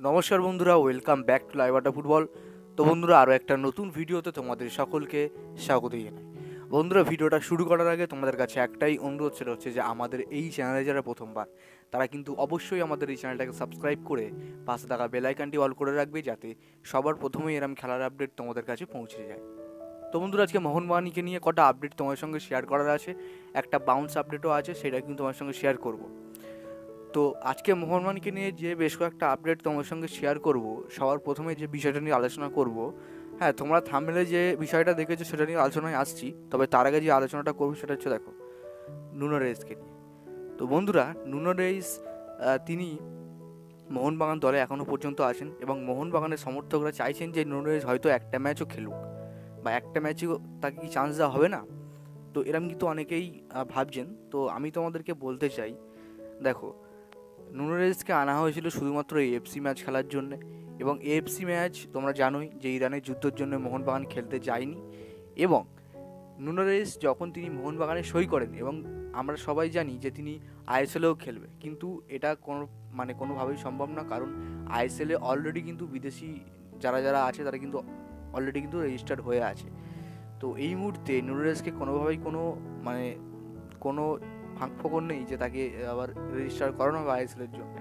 নমস্কার বন্ধুরা, welcome back to live আড্ডা ফুটবল। তো বন্ধুরা, আরও একটা নতুন ভিডিওতে তোমাদের সকলকে স্বাগত জানাই। বন্ধুরা, ভিডিওটা শুরু করার আগে তোমাদের কাছে একটাই অনুরোধ, সেটা হচ্ছে যে আমাদের এই চ্যানেলে যারা প্রথমবার, তারা কিন্তু অবশ্যই আমাদের এই চ্যানেলটাকে সাবস্ক্রাইব করে পাশে থাকা বেল আইকনটি অল করে রাখবে, যাতে সবার প্রথমেই এরম খেলার আপডেট তোমাদের কাছে পৌঁছে যায়। তো বন্ধুরা, আজকে মোহনবাগানকে নিয়ে কটা আপডেট তোমাদের সঙ্গে শেয়ার করার আছে। একটা বাউন্স আপডেটও আছে, সেটা কিন্তু তোমার সঙ্গে শেয়ার করব। তো আজকে মোহনবাগানকে নিয়ে যে বেশ কয়েকটা আপডেট তোমার সঙ্গে শেয়ার করব, সবার প্রথমে যে বিষয়টা নিয়ে আলোচনা করব, হ্যাঁ, তোমরা থাম্বনেলে যে বিষয়টা দেখেছো সেটা নিয়ে আলোচনায় আসছি, তবে তার আগে যে আলোচনাটা করবো সেটা হচ্ছে, দেখো, নুনো রেইসকে নিয়ে। তো বন্ধুরা, নুনো রেইস তিনি মোহনবাগান দলে এখনও পর্যন্ত আছেন এবং মোহনবাগানের সমর্থকরা চাইছেন যে নুনো রেইস হয়তো একটা ম্যাচও খেলুক, বা একটা ম্যাচেও তাকে কি চান্স দেওয়া হবে না। তো এরম কিন্তু অনেকেই ভাবছেন। তো আমি তোমাদেরকে বলতে চাই, দেখো, নুনো রেইসকে আনা হয়েছিল শুধুমাত্র এএফসি ম্যাচ খেলার জন্য, এবং এএফসি ম্যাচ তোমরা জানোই যে ইরানের যুদ্ধের জন্য মোহনবাগান খেলতে যায়নি। এবং নুনো রেইস যখন তিনি মোহনবাগানে সই করেন, এবং আমরা সবাই জানি যে তিনি আইএসএলেও খেলবে, কিন্তু এটা কোনোভাবেই সম্ভব না, কারণ আইএসএলে অলরেডি কিন্তু বিদেশি যারা যারা আছে তারা কিন্তু অলরেডি কিন্তু রেজিস্টার্ড হয়ে আছে। তো এই মুহূর্তে নুনো রেইসকে কোনোভাবেই কোনো ফাঁকফোকর নেই যে তাকে আবার রেজিস্টার করানো হবে আইএসএলের জন্য।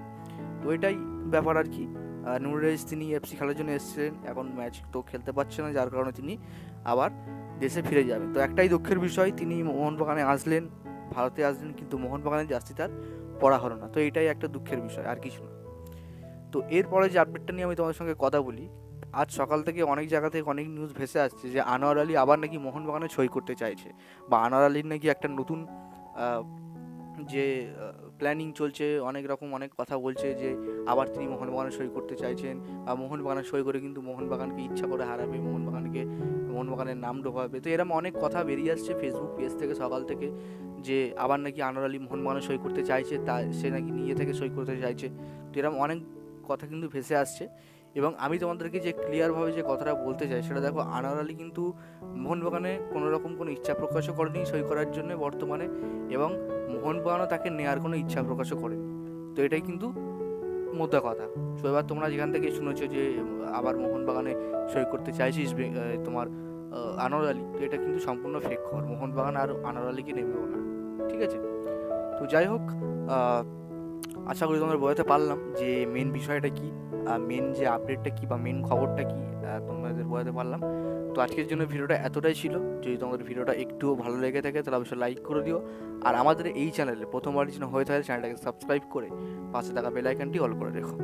তো এটাই ব্যাপার আর কি। নুনো রেইস তিনি এফসি খেলার জন্য এসেছিলেন, এখন ম্যাচ তো খেলতে পারছে না, যার কারণে তিনি আবার দেশে ফিরে যাবেন। তো একটাই দুঃখের বিষয়, তিনি মোহনবাগানে আসলেন, ভারতে আসলেন, কিন্তু মোহনবাগানের জার্সি তার পড়া হলো না। তো এটাই একটা দুঃখের বিষয়, আর কিছু না। তো এরপরে যে আপডেটটা নিয়ে আমি তোমাদের সঙ্গে কথা বলি, আজ সকাল থেকে অনেক জায়গা থেকে অনেক নিউজ ভেসে আসছে যে আনোয়ার আলী আবার নাকি মোহনবাগানে সই করতে চাইছে, বা আনোয়ার আলীর নাকি একটা নতুন যে প্ল্যানিং চলছে, অনেক রকম অনেক কথা বলছে যে আবার তিনি মোহনবাগানে সই করতে চাইছেন, বা মোহনবাগানে সই করে কিন্তু মোহনবাগানকে ইচ্ছা করে হারাবে, মোহনবাগানের নাম ডোবাবে। তো এরকম অনেক কথা বেরিয়ে আসছে ফেসবুক পেজ থেকে সকাল থেকে, যে আবার নাকি আনোয়ার আলী মোহনবাগানে সই করতে চাইছে, তা সে নাকি নিজে থেকে সই করতে চাইছে। তো এরকম অনেক কথা কিন্তু ভেসে আসছে, এবং আমি তোমাদেরকে যে ক্লিয়ারভাবে যে কথাটা বলতে চাই সেটা, দেখো, আনোয়ার আলী কিন্তু মোহনবাগানে কোনো রকম কোনো ইচ্ছা প্রকাশও করেনি সই করার জন্য বর্তমানে, এবং মোহনবাগানও তাকে নেওয়ার কোনো ইচ্ছা প্রকাশও করেনি। তো এটাই কিন্তু মোদ্দা কথা। তো এবার তোমরা যেখান থেকে শুনেছো যে আবার মোহনবাগানে সই করতে চাইছিস তোমার আনোয়ার আলী, তো এটা কিন্তু সম্পূর্ণ ফেক খবর। মোহনবাগান আর আনোয়ার আলীকে নেবেও না, ঠিক আছে? তো যাই হোক, আশা করি তোমরা বোঝাতে পারলাম যে মেন বিষয়টা কী, মেন যে আপডেটটা কী, বা মেন খবরটা কী, তোমাদের বোঝাতে পারলাম। তো আজকের জন্য ভিডিওটা এতটাই ছিল। যদি তোমাদের ভিডিওটা একটুও ভালো লেগে থাকে তাহলে অবশ্যই লাইক করে দিও, আর আমাদের এই চ্যানেলে প্রথমবার যেন হয়ে থাকে চ্যানেলটাকে সাবস্ক্রাইব করে পাশে থাকা বেল আইকনটি অল করে রেখো।